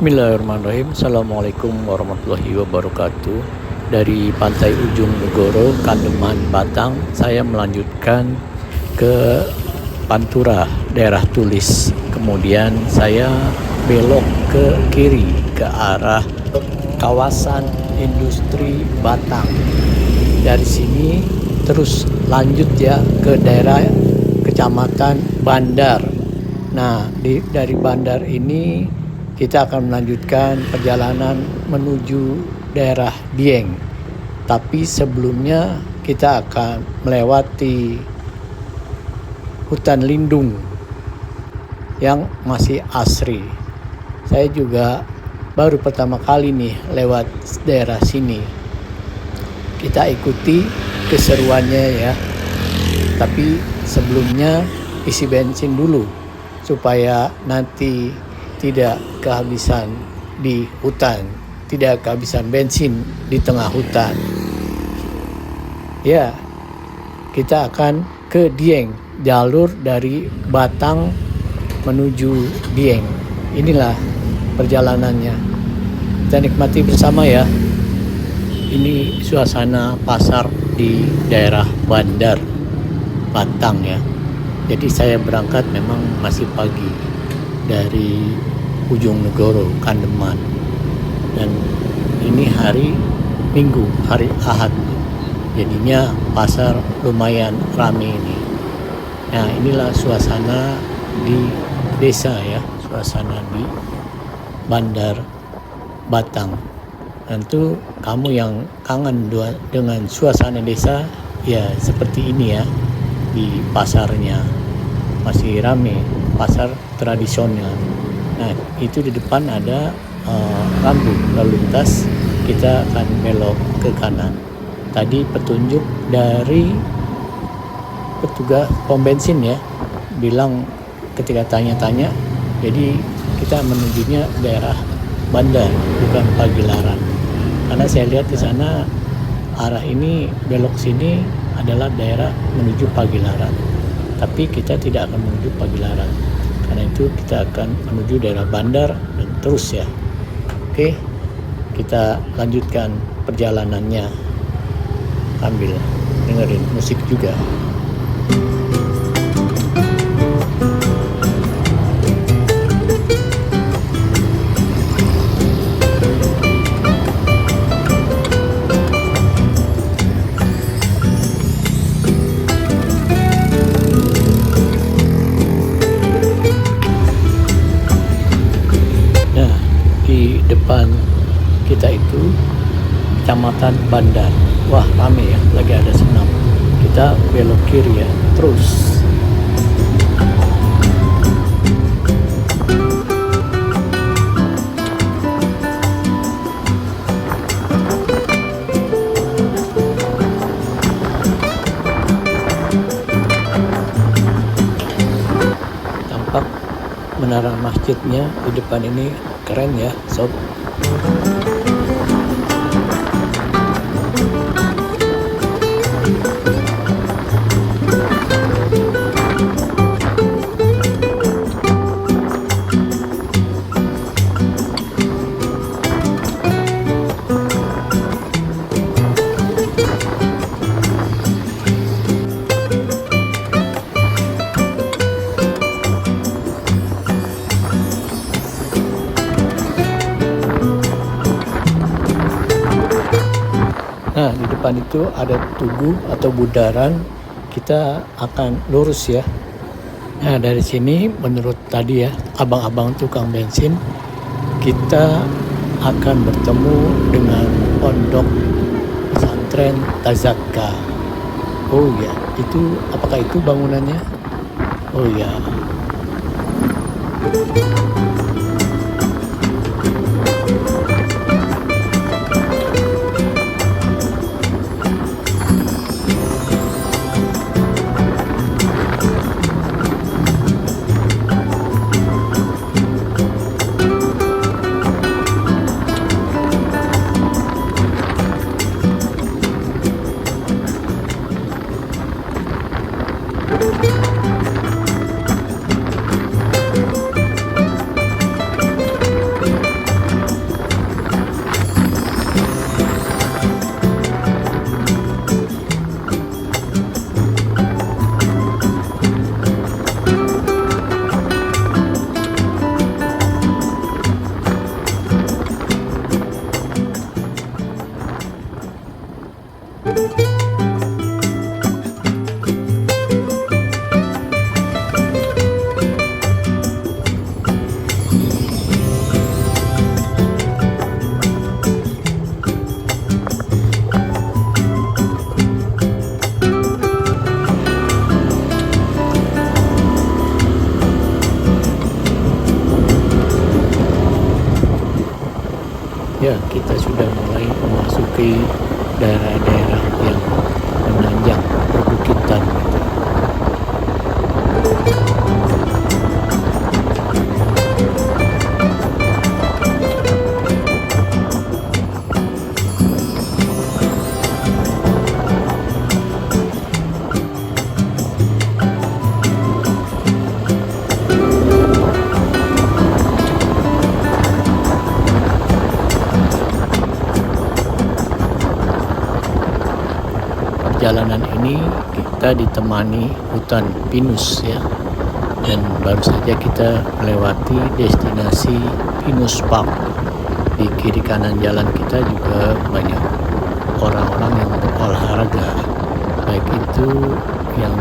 Bismillahirrahmanirrahim. Assalamualaikum warahmatullahi wabarakatuh. Dari Pantai Ujung Negoro, Kandeman, Batang, saya melanjutkan ke Pantura, daerah Tulis. Kemudian saya belok ke kiri ke arah kawasan industri Batang. Dari sini terus lanjut ya ke daerah Kecamatan Bandar. Nah, dari Bandar ini kita akan melanjutkan perjalanan menuju daerah Dieng. Tapi sebelumnya kita akan melewati hutan lindung yang masih asri. Saya juga baru pertama kali nih lewat daerah sini. Kita ikuti keseruannya ya. Tapi sebelumnya isi bensin dulu supaya nanti tidak kehabisan di hutan, tidak kehabisan bensin di tengah hutan. Ya, kita akan ke Dieng, jalur dari Batang menuju Dieng. Inilah perjalanannya. Kita nikmati bersama ya. Ini suasana pasar di daerah Bandar, Batang ya. Jadi saya berangkat memang masih pagi dari Ujung Negoro, Kandeman, dan ini hari Minggu, hari Ahad, jadinya pasar lumayan ramai ini. Nah, inilah suasana di desa ya, suasana di Bandar Batang. Tentu kamu yang kangen dengan suasana desa ya seperti ini ya, di pasarnya masih ramai, pasar tradisional. Nah, itu di depan ada lampu lalu lintas, kita akan belok ke kanan. Tadi petunjuk dari petugas pom bensin ya, bilang ketika tanya-tanya, jadi kita menujunya daerah Bandar, bukan Pagilaran. Karena saya lihat di sana arah ini belok sini adalah daerah menuju Pagilaran. Tapi kita tidak akan menuju Pagilaran. Karena itu kita akan menuju daerah Bandar dan terus ya. Oke, kita lanjutkan perjalanannya sambil dengerin musik juga. Depan kita itu Kecamatan Bandar. Wah, rame ya, lagi ada senam. Kita belok kiri ya, terus. Tampak menara masjidnya di depan ini keren ya, sob. Nah, di depan itu ada tugu atau bundaran, kita akan lurus ya. Nah, dari sini menurut tadi ya, abang-abang tukang bensin, kita akan bertemu dengan pondok pesantren Tazaka. Oh ya, itu apakah itu bangunannya? Oh ya. ya kita sudah mulai memasuki daerah-daerah yang menanjak perbukitan gitu. Perjalanan ini kita ditemani hutan pinus ya, dan baru saja kita melewati destinasi Pinus Park. Di kiri kanan jalan kita juga banyak orang-orang yang berolahraga, baik itu yang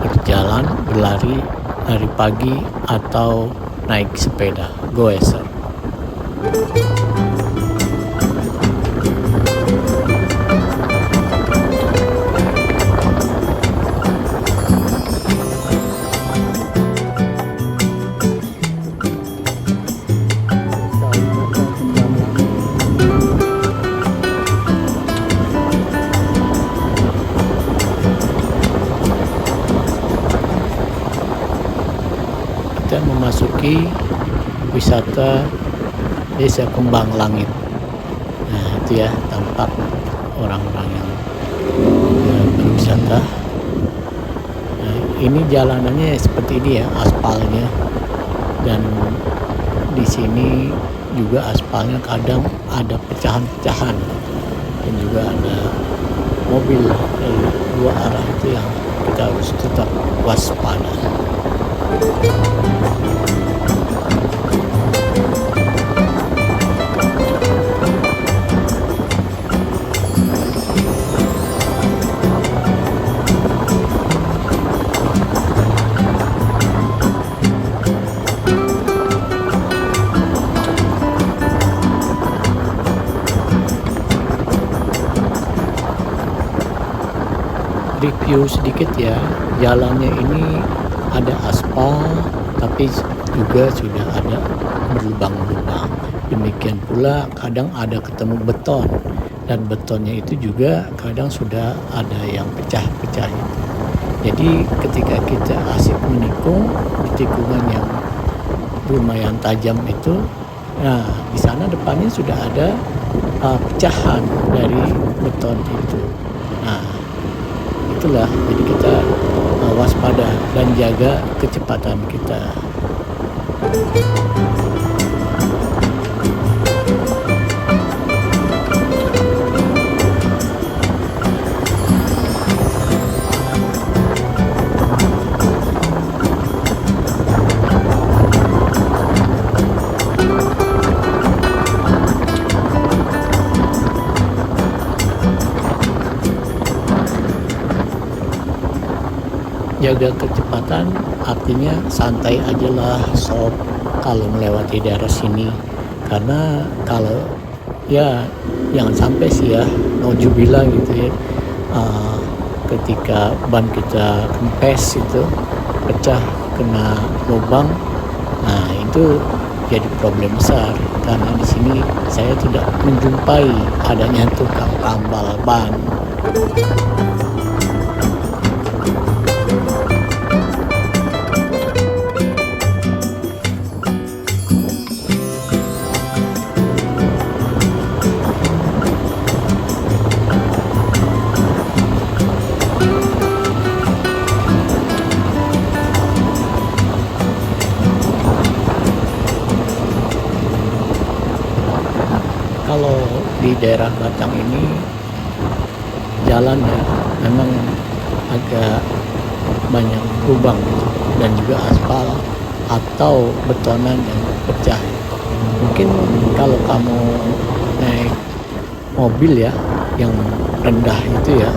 berjalan, berlari, lari pagi, atau naik sepeda, goeser. Kita memasuki wisata Desa Kembang Langit. Nah itu ya tampak orang-orang yang berwisata. Nah, ini jalanannya seperti ini ya, aspalnya, dan di sini juga aspalnya kadang ada pecahan-pecahan, dan juga ada mobil dari dua arah itu yang kita harus tetap waspada. Review sedikit ya, jalannya ini ada aspal tapi juga sudah ada berlubang-lubang. Demikian pula kadang ada ketemu beton, dan betonnya itu juga kadang sudah ada yang pecah-pecah itu. Jadi ketika kita asik menikung di tikungan yang lumayan tajam itu, nah di sana depannya sudah ada pecahan dari beton itu. Nah itulah, jadi kita waspada dan jaga kecepatan kita. Jaga kecepatan artinya santai aja lah sob kalau melewati daerah sini, karena kalau ya jangan sampai sih ya naujubillah gitu ya, ketika ban kita kempes itu pecah kena lubang, nah itu jadi problem besar, karena di sini saya tidak menjumpai adanya tukang tambal ban. Kalau di daerah Batang ini jalannya memang agak banyak lubang gitu, dan juga aspal atau betonan yang pecah. Mungkin kalau kamu naik mobil ya yang rendah itu ya,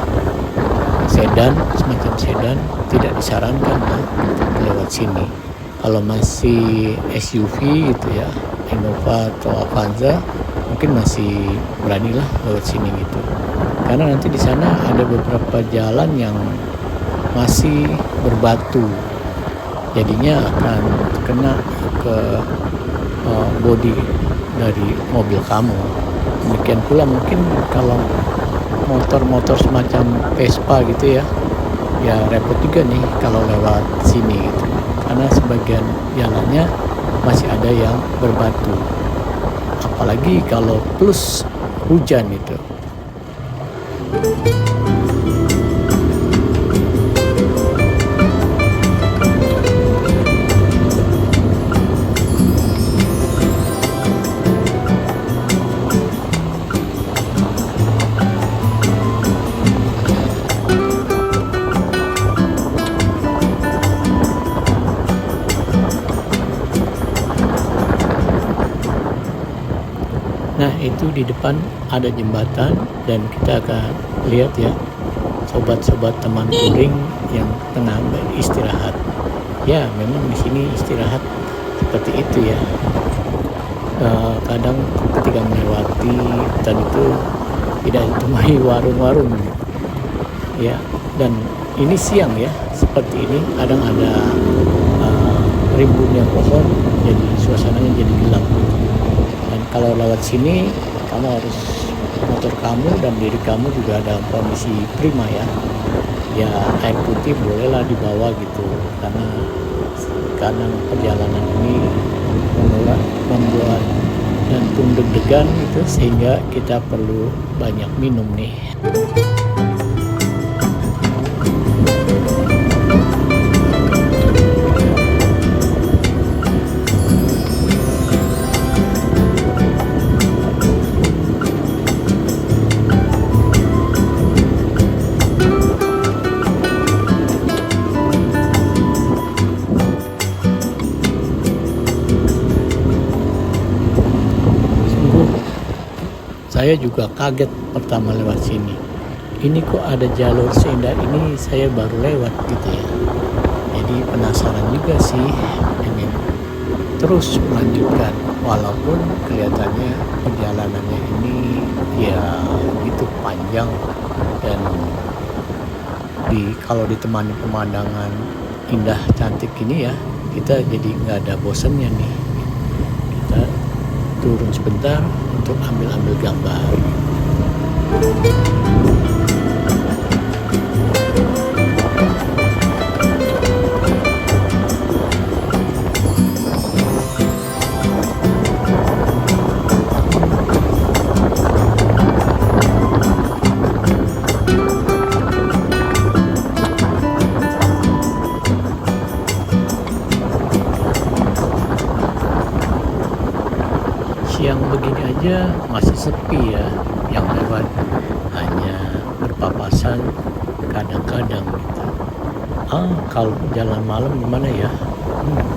sedan, semacam sedan, tidak disarankan ya lewat sini. Kalau masih SUV gitu ya, Innova atau Avanza, mungkin masih beranilah lewat sini gitu. Karena nanti di sana ada beberapa jalan yang masih berbatu, jadinya akan kena ke bodi dari mobil kamu. Demikian pula mungkin kalau motor-motor semacam Vespa gitu ya, ya repot juga nih kalau lewat sini gitu, karena sebagian jalannya masih ada yang berbatu, apalagi kalau plus hujan itu. Nah, itu di depan ada jembatan dan kita akan lihat ya, sobat-sobat teman touring yang tengah beristirahat. Ya, memang di sini istirahat seperti itu ya. Kadang ketika melewati hutan itu tidak ditemui warung-warung ya, dan ini siang ya, seperti ini kadang ada rimbunnya pohon, jadi suasananya jadi gelap. Dan kalau lewat sini kamu harus, motor kamu dan diri kamu juga dalam kondisi prima ya. Ya air putih bolehlah dibawa gitu, karena kadang perjalanan ini membuat jantung deg-degan gitu, sehingga kita perlu banyak minum nih. Saya juga kaget pertama lewat sini. Ini kok ada jalur seindah ini, saya baru lewat gitu ya. Jadi penasaran juga sih, ingin terus melanjutkan. Walaupun kelihatannya perjalanannya ini ya gitu panjang, dan kalau ditemani pemandangan indah cantik ini ya, kita jadi nggak ada bosannya nih. Kita turun sebentar untuk ambil gambar. Siang begini aja masih sepi ya, yang lewat hanya berpapasan kadang-kadang gitu. Kalau jalan malam gimana ya?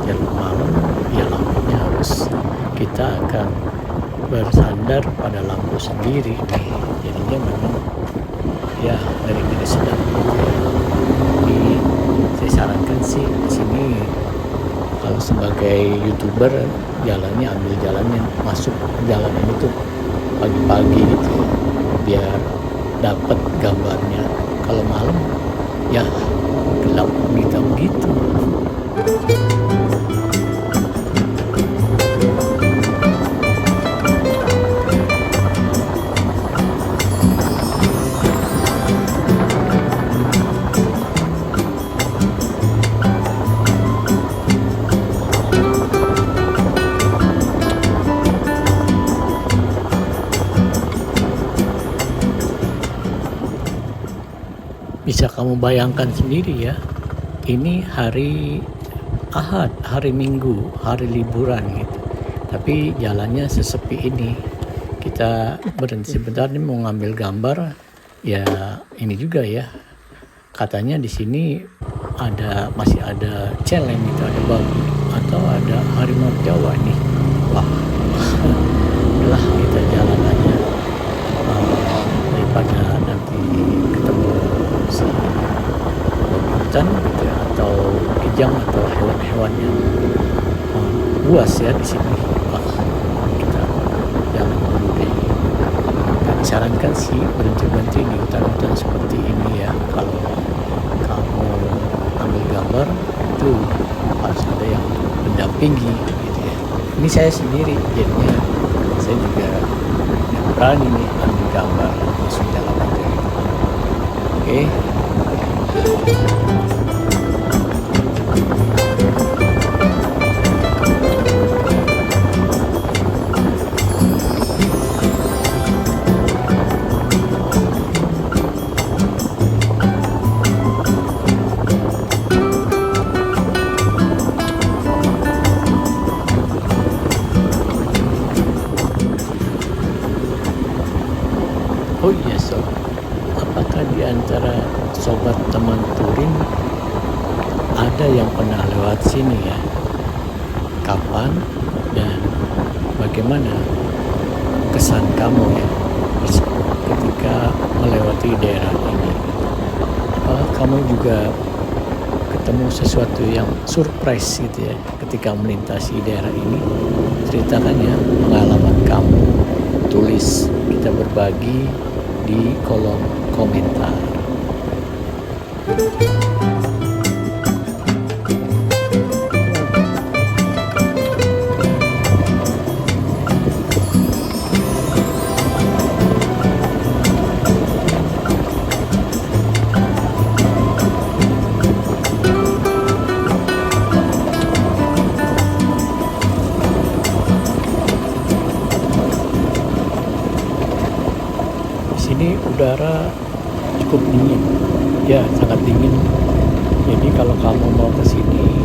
Jalan malam ya lampunya harus, kita akan bersandar pada lampu sendiri nih. Jadinya memang ya ngeri-ngeri sedap. Jadi saya sarankan sih di sini kalau sebagai YouTuber, jalannya ambil jalannya, masuk jalan ini tuh pagi-pagi gitu ya, biar dapat gambarnya. Kalau malam ya gelap hitam gitu. Bisa kamu bayangkan sendiri ya, ini hari Ahad, hari Minggu, hari liburan gitu. Tapi jalannya sesepi ini. Kita berhenti sebentar nih mau ngambil gambar. Ya ini juga ya, katanya di sini masih ada celeng gitu, ada babi atau ada harimau Jawa nih. Wah, lah kita jalan aja daripada nanti ketemu si hutan gitu ya, atau kijang atau hewan-hewan yang buas ya di sini. Wah, kita jalan dulu deh. Dan disarankan sih berhenti-berhenti di hutan-hutan seperti ini ya. Kalau kamu ambil gambar itu harus ada yang mendampingi gitu ya. Ini saya sendiri, jadinya saya juga berani nih ambil gambar langsung jalan aja. Oke. Oh iya sob, apakah di antara sobat teman touring ada yang pernah lewat sini ya? Kapan dan bagaimana kesan kamu ya ketika melewati daerah ini? Apakah kamu juga ketemu sesuatu yang surprise gitu ya ketika melintasi daerah ini? Ceritakan ya pengalaman kamu, tulis, kita berbagi di kolom komentar. Ini udara cukup dingin, ya sangat dingin. Jadi kalau kamu mau ke sini,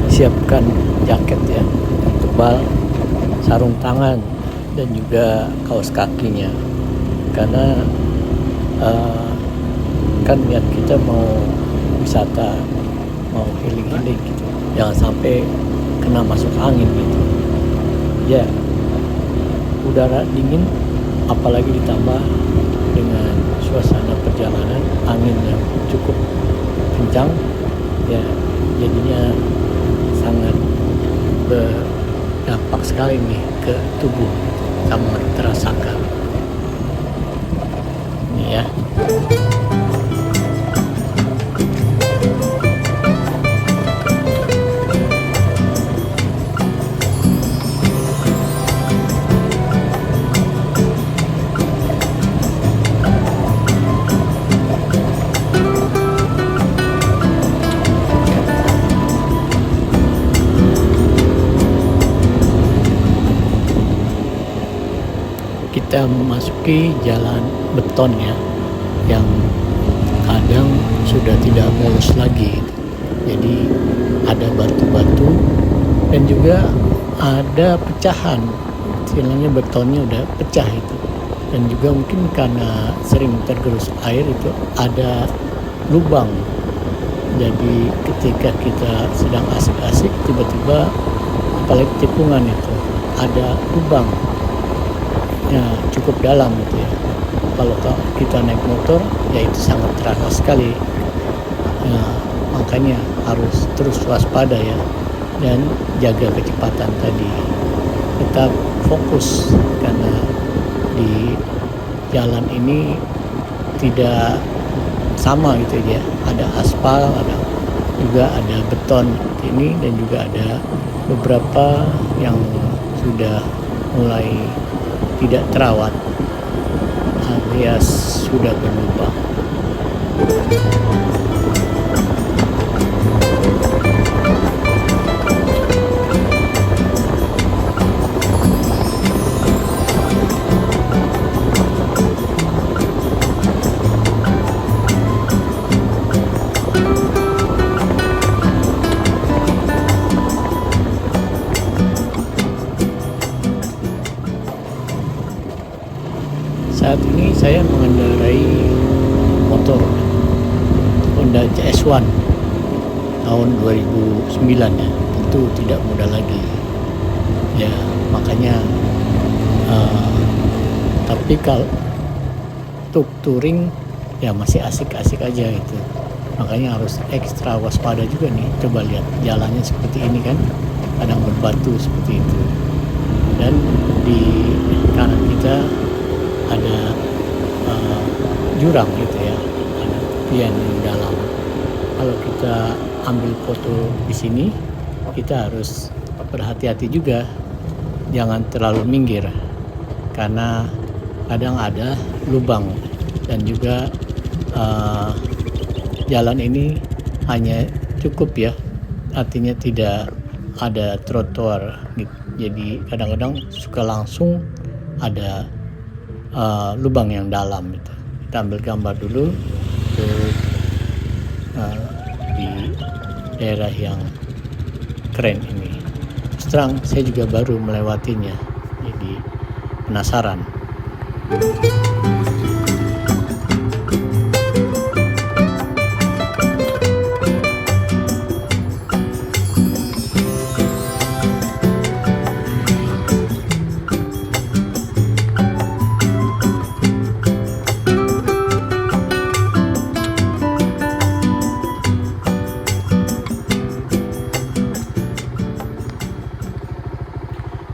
siapkan jaket ya, yang tebal, sarung tangan, dan juga kaos kakinya. Karena kan niat kita mau wisata, mau healing-healing gitu, jangan sampai kena masuk angin gitu. Ya, udara dingin, apalagi ditambah dengan suasana perjalanan angin yang cukup kencang ya, jadinya sangat berdampak sekali nih ke tubuh, sangat terasakan ini ya. Kita memasuki jalan beton ya, yang kadang sudah tidak mulus lagi. Jadi ada batu-batu dan juga ada pecahan, istilahnya betonnya udah pecah itu. Dan juga mungkin karena sering tergerus air itu ada lubang. Jadi ketika kita sedang asik-asik, tiba-tiba apalagi tikungan itu ada lubang ya, cukup dalam gitu ya. Kalau kita naik motor ya itu sangat terasa sekali ya, makanya harus terus waspada ya, dan jaga kecepatan tadi, tetap fokus karena di jalan ini tidak sama gitu ya, ada aspal, ada juga ada beton ini, dan juga ada beberapa yang sudah mulai tidak terawat alias sudah berlubang. Saat ini saya mengendarai motor Honda CS1 tahun 2009 ya, tentu tidak mudah lagi ya, makanya tapi kalau untuk touring ya masih asik-asik aja gitu, makanya harus ekstra waspada juga nih. Coba lihat jalannya seperti ini kan, kadang berbatu seperti itu, dan di kanan kita ada jurang gitu ya, ada tepian yang dalam. Kalau kita ambil foto di sini, kita harus berhati-hati juga, jangan terlalu minggir karena kadang ada lubang dan juga jalan ini hanya cukup ya, artinya tidak ada trotoar gitu. Jadi kadang-kadang suka langsung ada lubang yang dalam gitu. Kita ambil gambar dulu untuk di daerah yang keren ini. Terang saya juga baru melewatinya, jadi penasaran.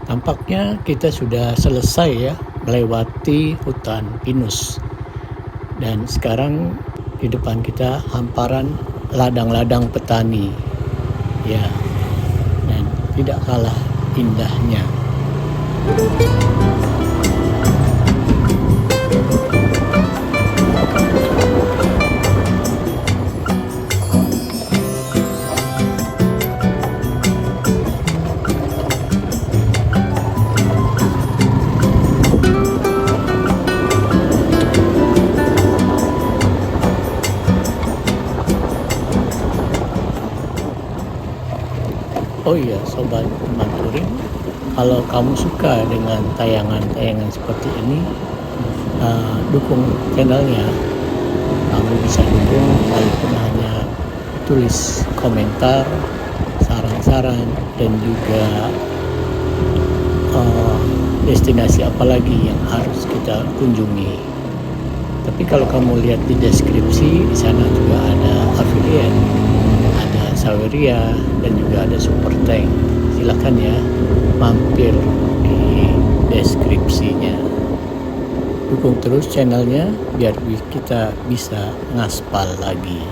Tampaknya kita sudah selesai ya melewati hutan pinus, dan sekarang di depan kita hamparan ladang-ladang petani ya, dan tidak kalah indahnya. Oh iya, sobat teman touring, kalau kamu suka dengan tayangan-tayangan seperti ini, dukung channelnya. Kamu bisa dukung walaupun hanya tulis komentar, saran-saran, dan juga destinasi apa lagi yang harus kita kunjungi. Tapi kalau kamu lihat di deskripsi, di sana juga ada affiliate, ada Saweria, dan juga ada Super Tank. Silakan ya mampir di deskripsinya. Dukung terus channelnya biar kita bisa ngaspal lagi.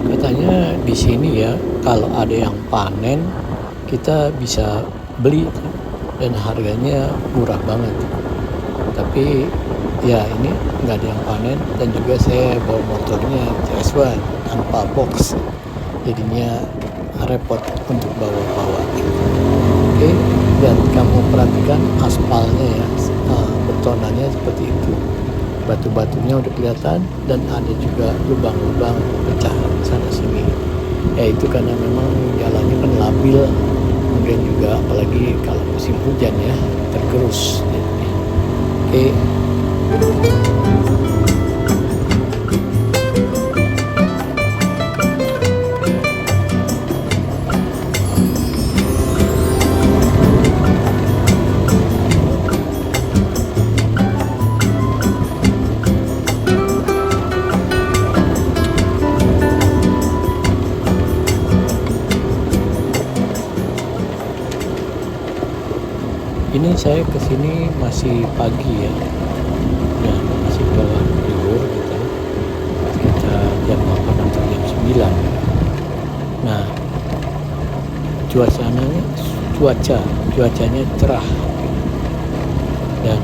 Katanya di sini ya, kalau ada yang panen kita bisa beli dan harganya murah banget. Tapi ya ini nggak ada yang panen, dan juga saya bawa motornya CS1 tanpa box, jadinya repot untuk bawa-bawa gitu. Oke, dan kamu perhatikan aspalnya ya, betonannya seperti itu. Batu-batunya udah kelihatan, dan ada juga lubang-lubang pecah sana sini. Ya itu karena memang jalannya kan labil, kemudian juga apalagi kalau musim hujan ya, tergerus. Oke. Ini saya kesini masih pagi ya, dan masih bawah libur gitu, sekitar jam 8 atau jam 9. Nah, cuacanya cerah, dan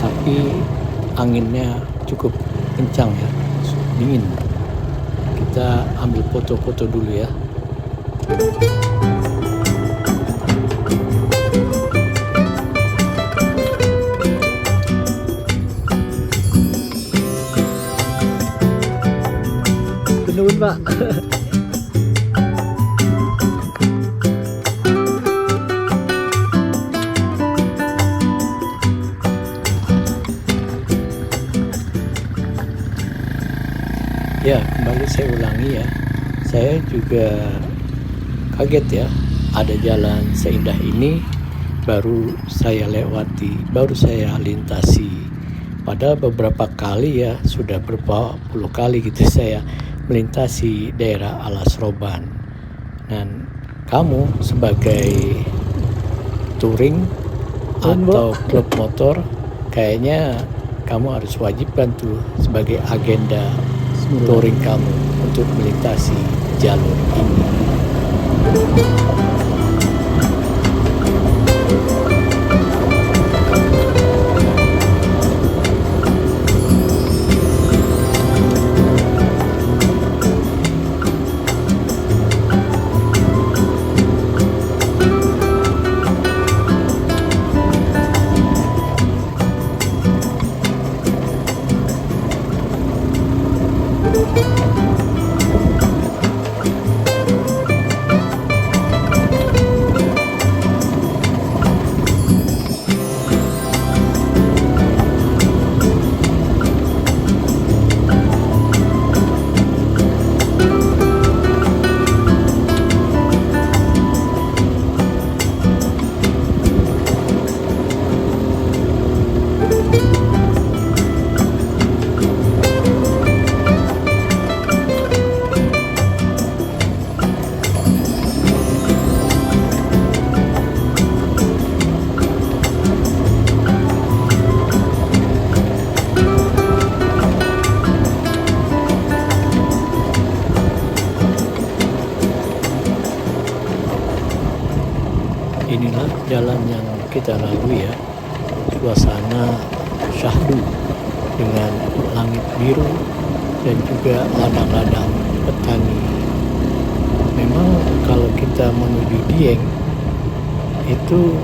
tapi anginnya cukup kencang ya, dingin. Kita ambil foto-foto dulu ya. Nuhun Pak. Ya, kembali saya ulangi ya. Saya juga kaget ya, ada jalan seindah ini baru saya lewati, baru saya lintasi Padahal beberapa kali ya, sudah berapa puluh kali gitu saya melintasi daerah Alas Roban. Dan kamu sebagai touring atau klub motor, kayaknya kamu harus wajibkan tuh sebagai agenda touring kamu untuk melintasi jalur ini. Inilah jalan yang kita lalui ya, suasana syahdu dengan langit biru dan juga ladang-ladang petani. Memang kalau kita menuju Dieng itu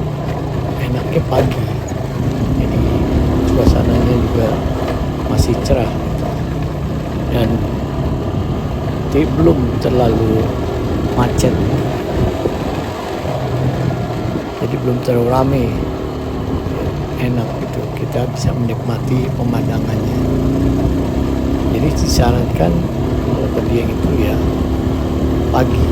enaknya pagi, jadi suasananya juga masih cerah dan belum terlalu macet. Jadi belum terlalu ramai, enak gitu, kita bisa menikmati pemandangannya. Jadi disarankan kalau ke Dieng itu ya pagi.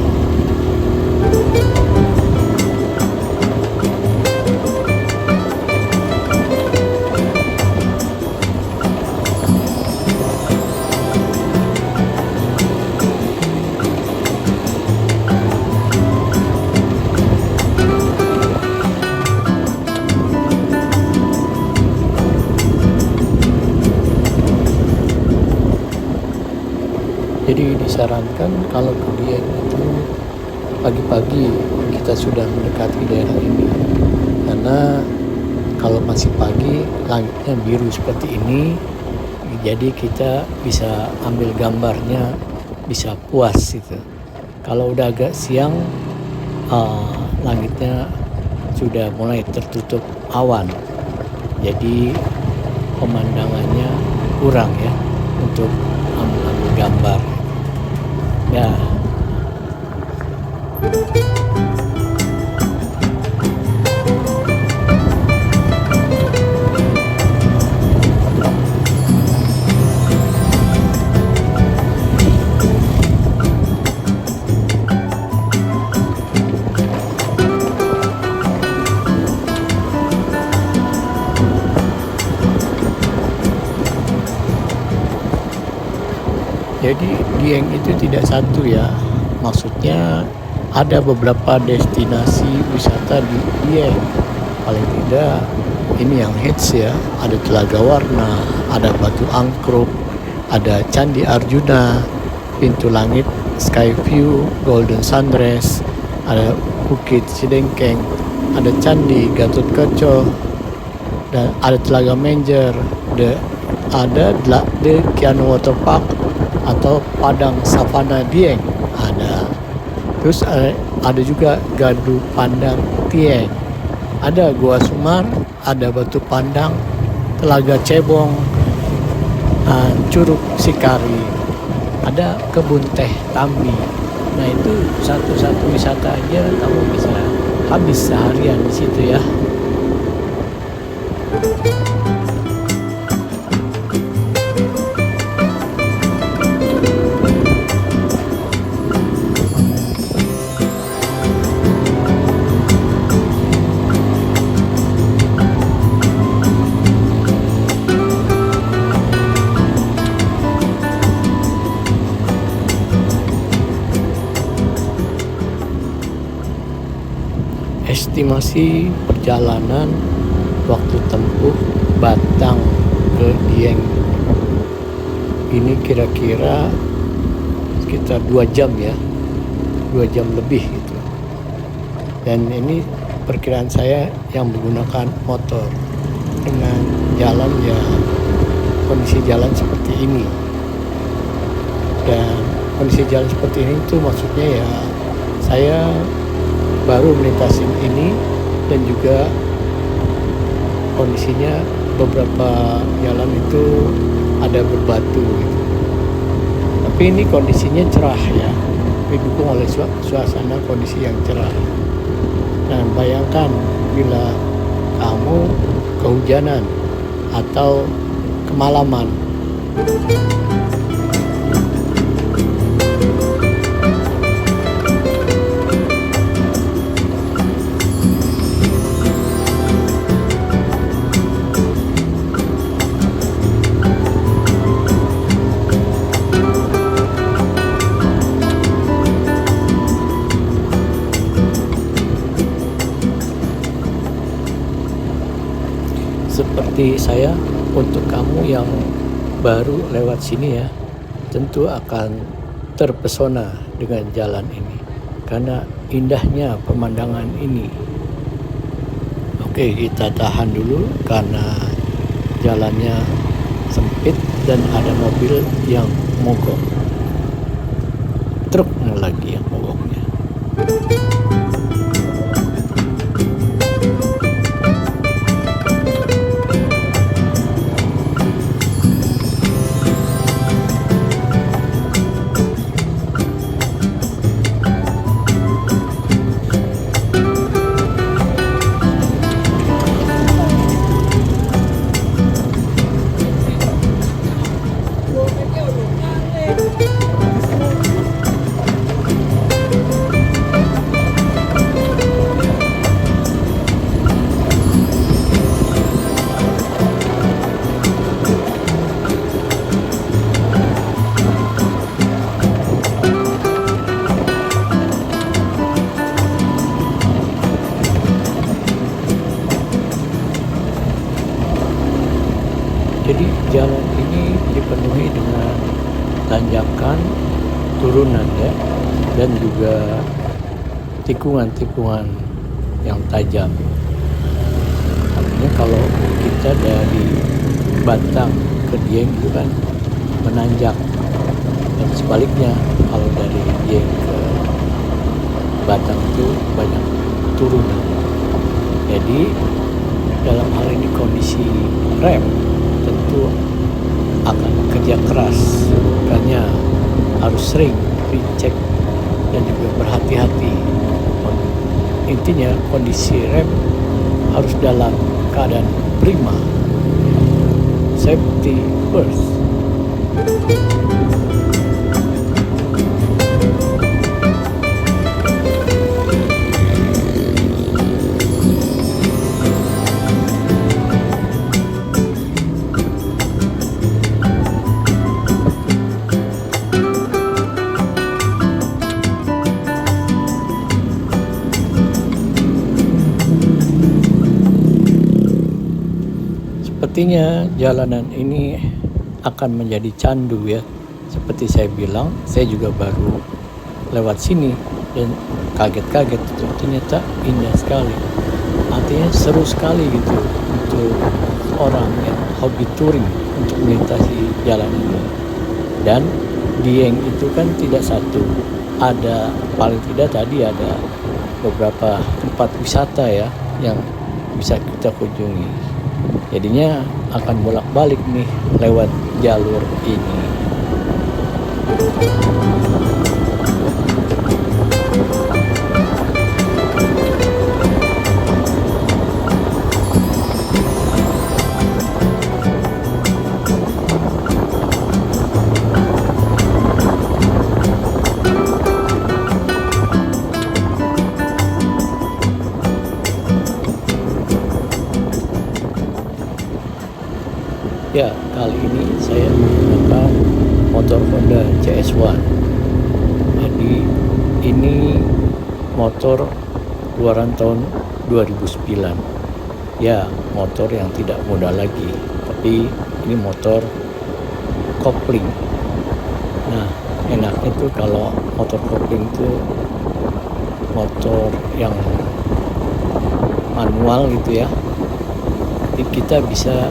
Jadi disarankan kalau ke Dieng itu pagi-pagi kita sudah mendekati daerah ini, karena kalau masih pagi langitnya biru seperti ini, jadi kita bisa ambil gambarnya bisa puas gitu. Kalau udah agak siang, langitnya sudah mulai tertutup awan, jadi pemandangannya kurang ya untuk ambil gambar. Ya. Jadi Dieng itu tidak satu ya, maksudnya ada beberapa destinasi wisata di Dieng. Paling tidak ini yang hits ya, ada Telaga Warna, ada Batu Angkruk, ada Candi Arjuna, Pintu Langit, Sky View, Golden Sunrise, ada Bukit Cidengkeng, ada Candi Gatot Kaca, dan ada Telaga Menjer, ada The Kianu Water Park atau Padang Savana Dieng ada. Terus ada juga Gardu Pandang Dieng, ada Gua Sumar, ada Batu Pandang, Telaga Cebong, Curug Sikari, ada Kebun Teh Tambi. Nah itu satu-satu wisata aja kamu bisa habis seharian di situ ya. estimasi perjalanan waktu tempuh Batang ke Dieng ini kira-kira sekitar 2 jam ya, 2 jam lebih gitu. Dan ini perkiraan saya yang menggunakan motor dengan jalan ya, kondisi jalan seperti ini. Dan kondisi jalan seperti ini tuh maksudnya ya, saya baru melintasin ini dan juga kondisinya beberapa jalan itu ada berbatu gitu. Tapi ini kondisinya cerah ya, didukung oleh suasana kondisi yang cerah. Dan bayangkan bila kamu kehujanan atau kemalaman. Seperti saya, untuk kamu yang baru lewat sini ya, tentu akan terpesona dengan jalan ini karena indahnya pemandangan ini. Oke, kita tahan dulu karena jalannya sempit dan ada mobil yang mogok. Truk lagi yang mogoknya. Jadi jalan ini dipenuhi dengan tanjakan, turunan ya, dan juga tikungan-tikungan yang tajam. Artinya kalau kita dari Batang ke Dieng itu kan menanjak, dan sebaliknya kalau dari Dieng ke Batang itu banyak turunan. Jadi dalam hal ini kondisi rem tentu akan kerja keras, makanya harus sering dicek dan juga berhati-hati. Intinya kondisi rem harus dalam keadaan prima, safety first. Sepertinya jalanan ini akan menjadi candu ya. Seperti saya bilang, saya juga baru lewat sini dan kaget-kaget itu ternyata indah sekali. Artinya seru sekali gitu untuk orang yang hobi touring untuk melintasi jalan ini. Dan Dieng itu kan tidak satu, ada paling tidak tadi ada beberapa tempat wisata ya yang bisa kita kunjungi. Jadinya akan bolak-balik nih lewat jalur ini. Ya, kali ini saya menggunakan motor Honda CS1. Jadi ini motor keluaran tahun 2009. Ya, motor yang tidak mudah lagi, tapi ini motor kopling. Nah, enaknya tuh kalau motor kopling tuh motor yang manual gitu ya. Jadi kita bisa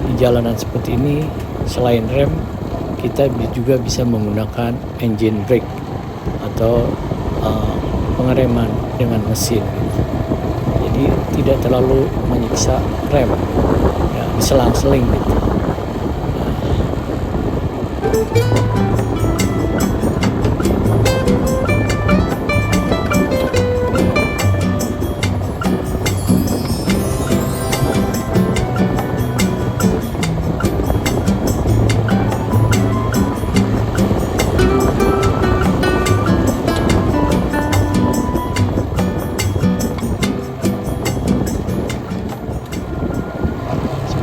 di jalanan seperti ini, selain rem, kita juga bisa menggunakan engine brake atau pengereman dengan mesin. Jadi tidak terlalu menyiksa rem, ya, diselang-seling gitu.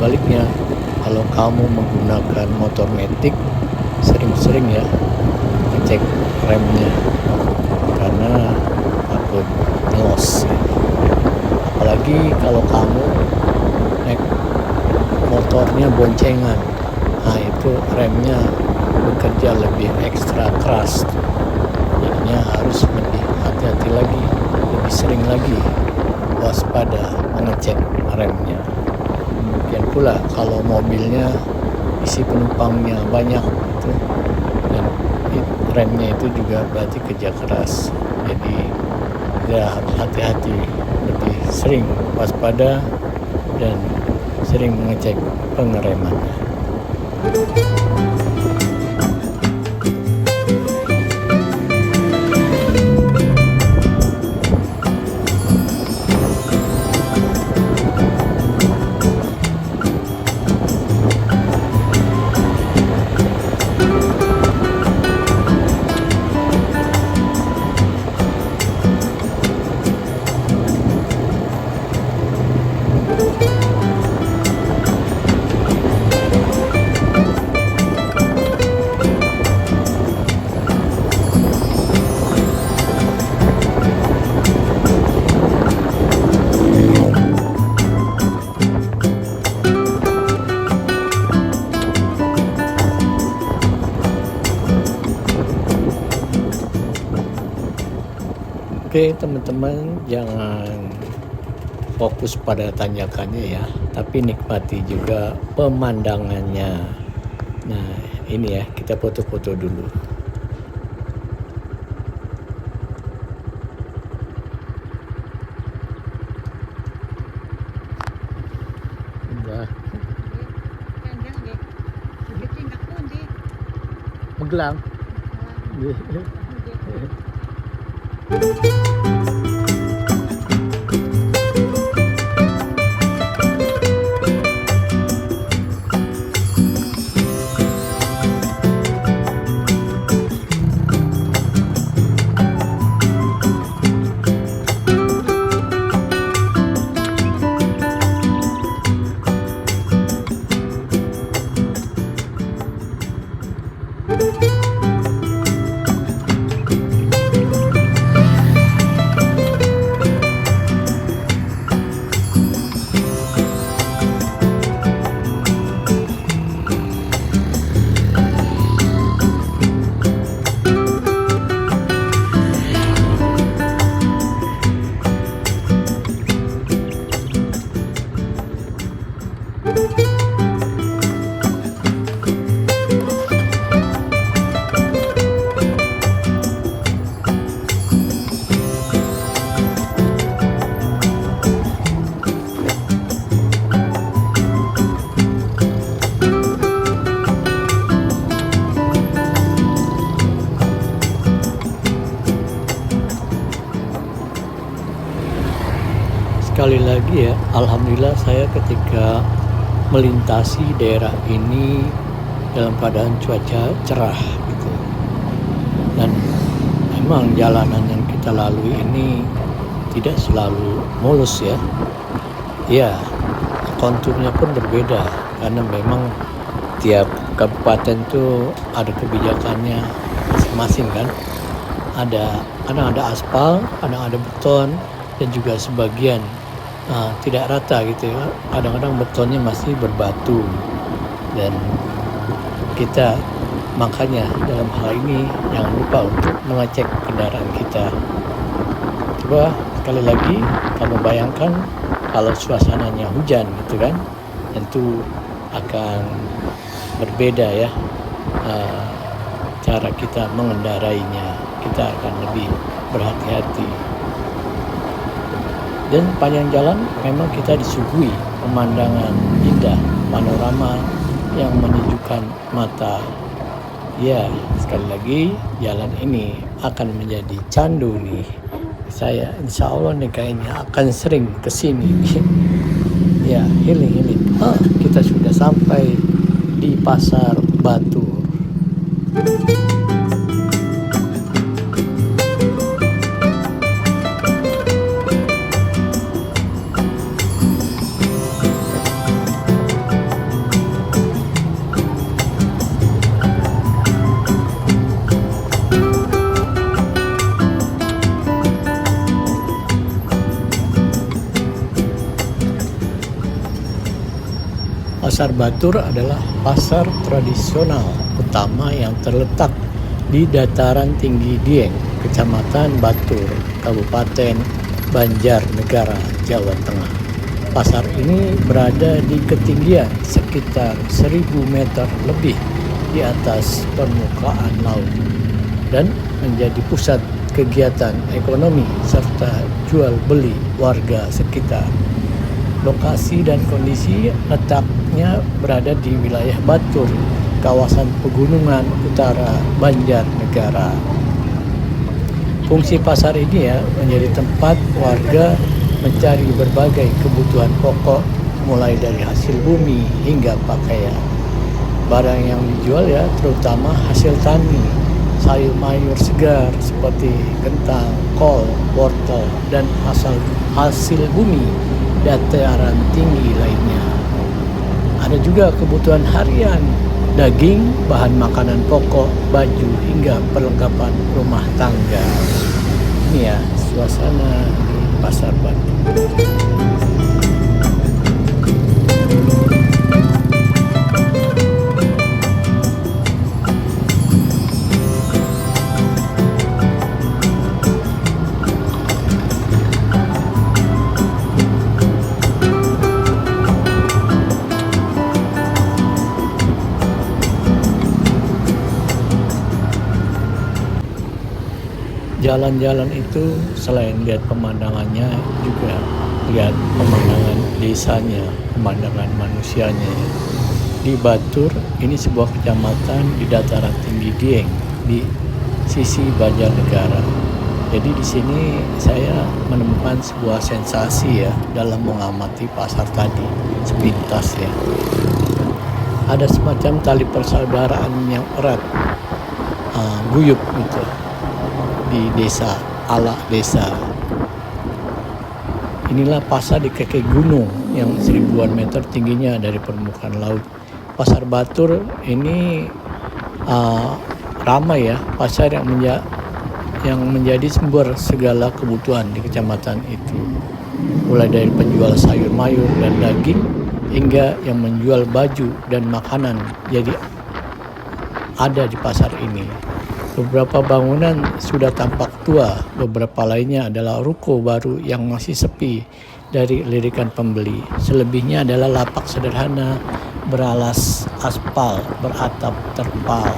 Sebaliknya, kalau kamu menggunakan motor matic, sering-sering ya ngecek remnya karena takut ngelos ya. Apalagi kalau kamu naik motornya boncengan, nah itu remnya bekerja lebih ekstra keras, jadinya harus lebih hati-hati lagi, lebih sering lagi waspada mengecek remnya. Demikian pula kalau mobilnya isi penumpangnya banyak gitu, dan remnya itu juga berarti kerja keras, jadi ya harus hati-hati, lebih sering waspada dan sering mengecek pengeremannya. Oke teman-teman, jangan fokus pada tanjakannya ya, tapi nikmati juga pemandangannya. Nah ini ya, kita foto-foto dulu. Udah. Magelang. Sekali lagi ya, alhamdulillah saya ketika melintasi daerah ini dalam keadaan cuaca cerah gitu. Dan memang jalanan yang kita lalui ini tidak selalu mulus ya. Ya, konturnya pun berbeda karena memang tiap kabupaten tuh ada kebijakannya masing-masing kan. Kadang ada aspal, kadang ada beton, dan juga sebagian tidak rata gitu ya. Kadang-kadang betonnya masih berbatu, dan kita makanya dalam hal ini jangan lupa untuk mengecek kendaraan kita. Coba sekali lagi kamu bayangkan kalau suasananya hujan gitu kan, tentu akan berbeda ya, cara kita mengendarainya. Kita akan lebih berhati-hati. Dan panjang jalan memang kita disuguhi pemandangan indah, panorama yang menyejukkan mata. Ya, sekali lagi jalan ini akan menjadi candu nih. Saya insya Allah nih kayaknya akan sering kesini. Ya, healing. Kita sudah sampai di Pasar Batur. Pasar Batur adalah pasar tradisional utama yang terletak di dataran tinggi Dieng, Kecamatan Batur, Kabupaten Banjarnegara, Jawa Tengah. Pasar ini berada di ketinggian sekitar 1000 meter lebih di atas permukaan laut dan menjadi pusat kegiatan ekonomi serta jual beli warga sekitar. Lokasi dan kondisi letaknya berada di wilayah Batur, kawasan pegunungan utara Banjarnegara. Fungsi pasar ini ya menjadi tempat warga mencari berbagai kebutuhan pokok, mulai dari hasil bumi hingga pakaian. Barang yang dijual ya terutama hasil tani, sayur mayur segar seperti kentang, kol, wortel, dan hasil bumi dataran tinggi lainnya. Ada juga kebutuhan harian, daging, bahan makanan pokok, baju, hingga perlengkapan rumah tangga. Ini ya suasana di Pasar Batur. Jalan-jalan itu selain lihat pemandangannya juga lihat pemandangan desanya, pemandangan manusianya. Di Batur ini sebuah kecamatan di dataran tinggi Dieng di sisi Banjarnegara. Jadi di sini saya menemukan sebuah sensasi ya dalam mengamati pasar tadi sepintas ya. Ada semacam tali persaudaraan yang erat, guyup gitu di desa, ala desa. Inilah pasar di kaki gunung yang 1000-an meter tingginya dari permukaan laut. Pasar Batur ini ramai ya, pasar yang menjadi sumber segala kebutuhan di kecamatan itu. Mulai dari penjual sayur mayur dan daging hingga yang menjual baju dan makanan jadi ada di pasar ini. Beberapa bangunan sudah tampak tua, beberapa lainnya adalah ruko baru yang masih sepi dari lirikan pembeli. Selebihnya adalah lapak sederhana beralas aspal, beratap terpal.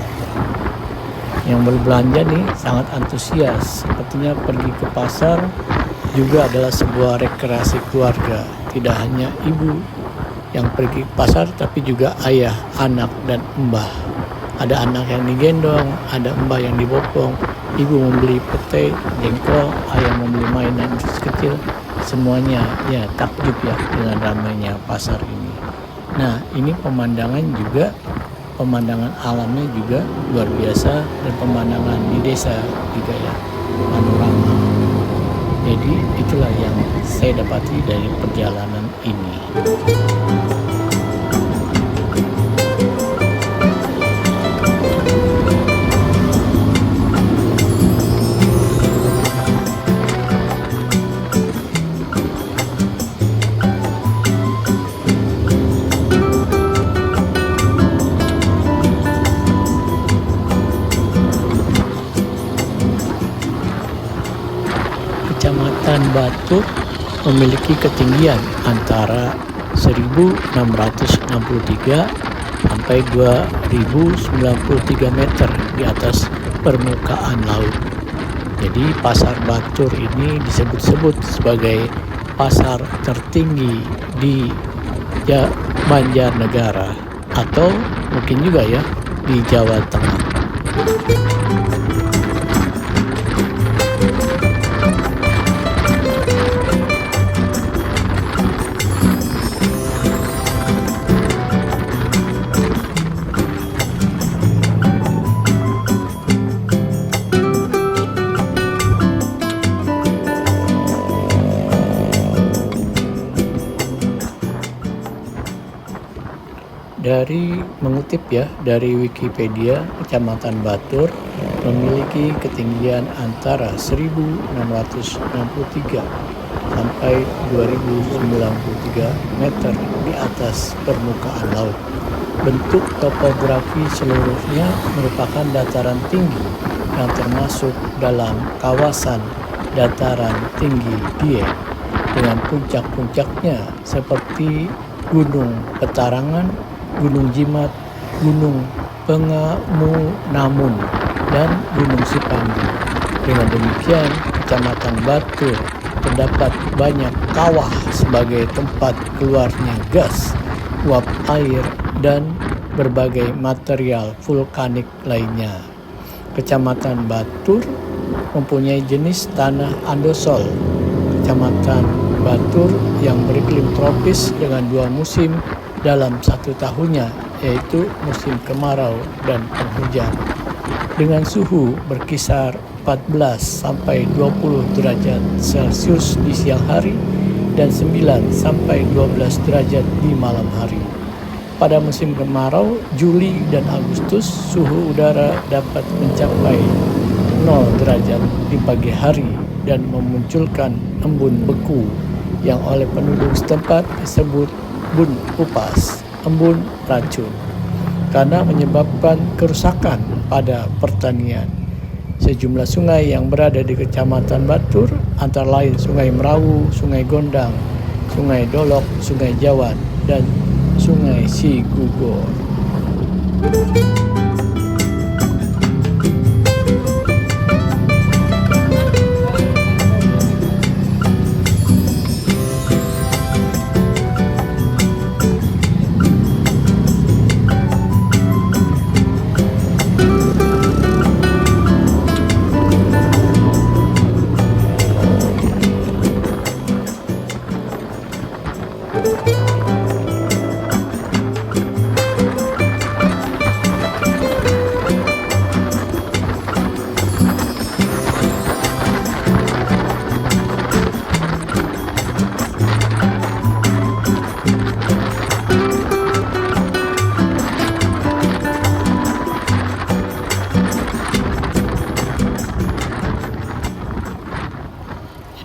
Yang berbelanja nih sangat antusias, sepertinya pergi ke pasar juga adalah sebuah rekreasi keluarga. Tidak hanya ibu yang pergi ke pasar, tapi juga ayah, anak, dan mbah. Ada anak yang digendong, ada mbah yang dibopong, ibu membeli pete, jengkol, ayah membeli mainan kecil. Semuanya ya takjub ya dengan ramainya pasar ini. Nah, ini pemandangan alamnya juga luar biasa, dan pemandangan di desa juga ya, panorama. Jadi itulah yang saya dapati dari perjalanan ini. Batur memiliki ketinggian antara 1663 sampai 2093 meter di atas permukaan laut. Jadi pasar Batur ini disebut-sebut sebagai pasar tertinggi di Banjarnegara atau mungkin juga ya di Jawa Tengah. Dari mengutip ya dari Wikipedia, Kecamatan Batur memiliki ketinggian antara 1663 sampai 2093 meter di atas permukaan laut. Bentuk topografi seluruhnya merupakan dataran tinggi yang termasuk dalam kawasan dataran tinggi Dieng dengan puncak-puncaknya seperti Gunung Petarangan, Gunung Jimat, Gunung Pengamunamun, dan Gunung Sipandu. Dengan demikian, Kecamatan Batur terdapat banyak kawah sebagai tempat keluarnya gas, uap air, dan berbagai material vulkanik lainnya. Kecamatan Batur mempunyai jenis tanah andosol. Kecamatan Batur yang beriklim tropis dengan 2 musim dalam 1 tahunnya, yaitu musim kemarau dan penghujan, dengan suhu berkisar 14 sampai 20 derajat Celcius di siang hari dan 9 sampai 12 derajat di malam hari. Pada musim kemarau, Juli dan Agustus, suhu udara dapat mencapai 0 derajat di pagi hari dan memunculkan embun beku yang oleh penduduk setempat disebut embun upas, embun racun, karena menyebabkan kerusakan pada pertanian. Sejumlah sungai yang berada di Kecamatan Batur antara lain Sungai Merawu, Sungai Gondang, Sungai Dolok, Sungai Jawan, dan Sungai Sigugor.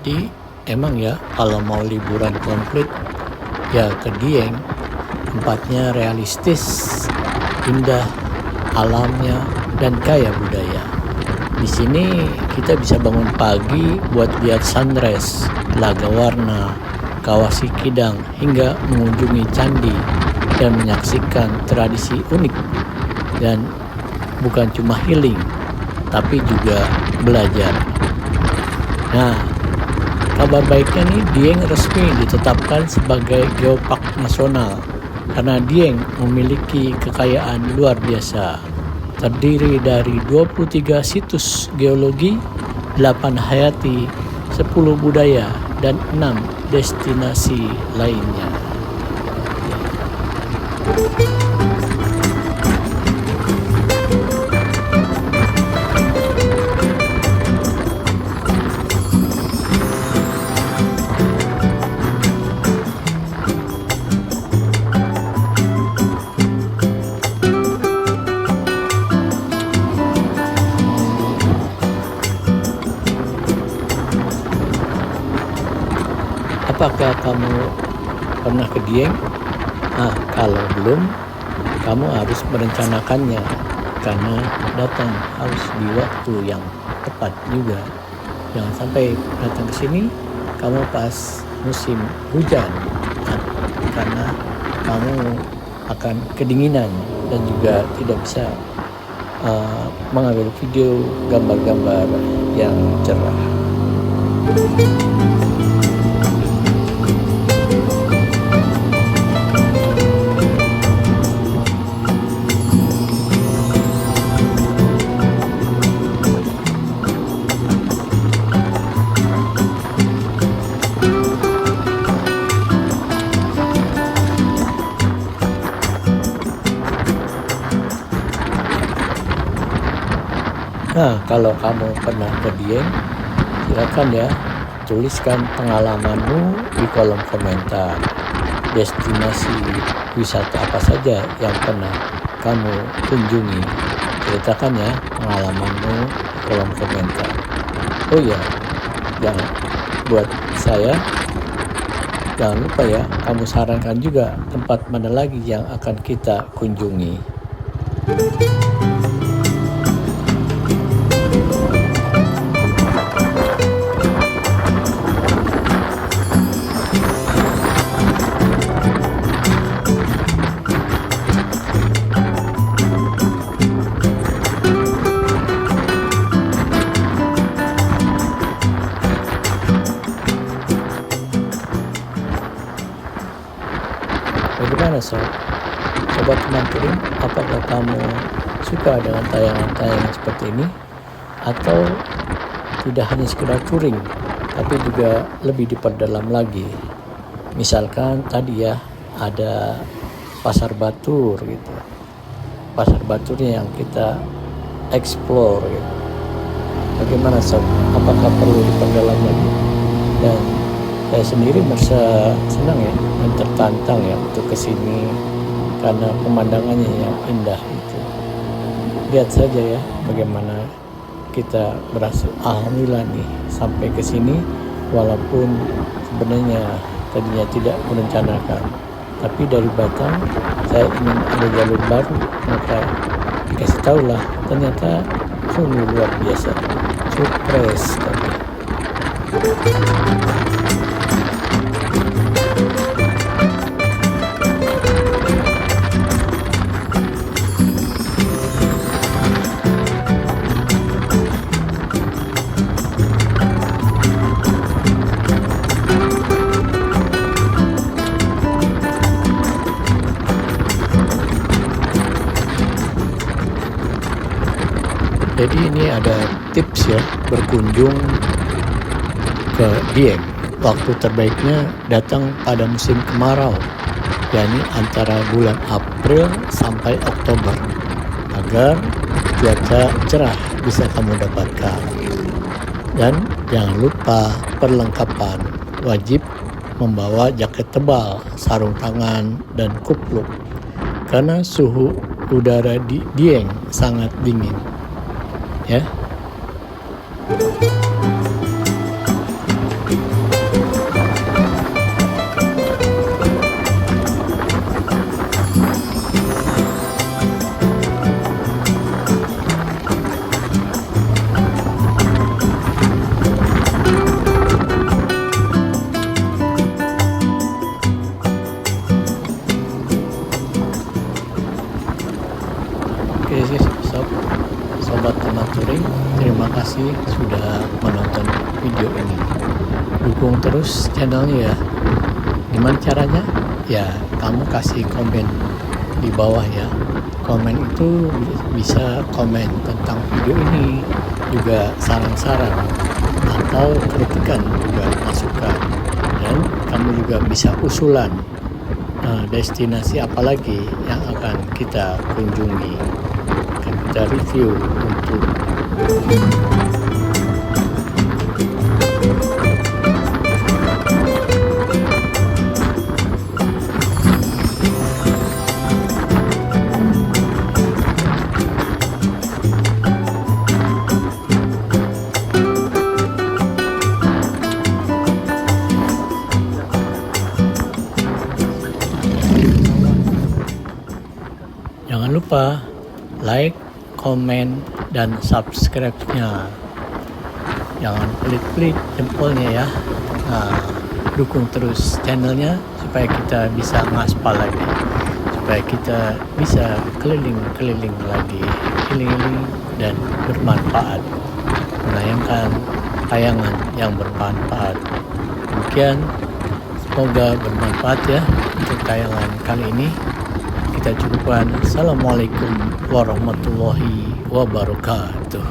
Jadi emang ya kalau mau liburan komplit ya ke Dieng, tempatnya realistis, indah, alamnya, dan kaya budaya. Di sini kita bisa bangun pagi buat lihat sunrise, Telaga Warna, Kawah Sikidang, hingga mengunjungi candi dan menyaksikan tradisi unik. Dan bukan cuma healing, tapi juga belajar. Nah, kabar baiknya nih, Dieng resmi ditetapkan sebagai geopark nasional karena Dieng memiliki kekayaan luar biasa. Terdiri dari 23 situs geologi, 8 hayati, 10 budaya, dan 6 destinasi lainnya. Apakah kamu pernah ke Dieng? Kalau belum, kamu harus merencanakannya karena datang harus di waktu yang tepat juga. Jangan sampai datang ke sini kamu pas musim hujan, karena kamu akan kedinginan dan juga tidak bisa mengambil video gambar-gambar yang cerah. Nah, kalau kamu pernah ke Dieng, silakan ya tuliskan pengalamanmu di kolom komentar. Destinasi wisata apa saja yang pernah kamu kunjungi? Ceritakan ya pengalamanmu di kolom komentar. Oh ya, buat saya, jangan lupa ya, kamu sarankan juga tempat mana lagi yang akan kita kunjungi. Bagaimana sobat teman touring, apakah kamu suka dengan tayangan-tayangan seperti ini, atau tidak hanya sekedar touring tapi juga lebih diperdalam lagi? Misalkan tadi ya ada pasar batur gitu, pasar baturnya yang kita explore gitu. Bagaimana sob, apakah perlu diperdalam lagi? Dan saya sendiri merasa senang ya dan tertantang ya untuk kesini karena pemandangannya yang indah itu. Lihat saja ya bagaimana kita berhasil, alhamdulillah nih sampai ke sini, walaupun sebenarnya tadinya tidak merencanakan, tapi dari Batam saya ingin ada jalur baru, maka dikasih tahu lah, ternyata sungguh luar biasa, surprise sekali. Jadi ini ada tips ya berkunjung ke Dieng. Waktu terbaiknya datang pada musim kemarau, yakni antara bulan April sampai Oktober, agar cuaca cerah bisa kamu dapatkan. Dan jangan lupa perlengkapan, wajib membawa jaket tebal, sarung tangan, dan kupluk, karena suhu udara di Dieng sangat dingin. Ya. Oke sih sobat teman touring, terima kasih sudah menonton video ini. Dukung terus channelnya ya. Gimana caranya? Ya kamu kasih komen di bawah ya. Komen itu bisa komen tentang video ini, juga saran-saran atau kritikan, juga masukan. Dan kamu juga bisa usulan destinasi apa lagi yang akan kita kunjungi, akan kita review untuk jangan lupa like, komen, dan subscribe-nya. Jangan pelit-pelit jempolnya ya. dukung terus channelnya supaya kita bisa ngaspal lagi, supaya kita bisa keliling-keliling lagi, keliling dan bermanfaat, menayangkan tayangan yang bermanfaat. Demikian, semoga bermanfaat ya untuk tayangan kali ini. Kita cukupkan. Assalamualaikum warahmatullahi wabarakatuh.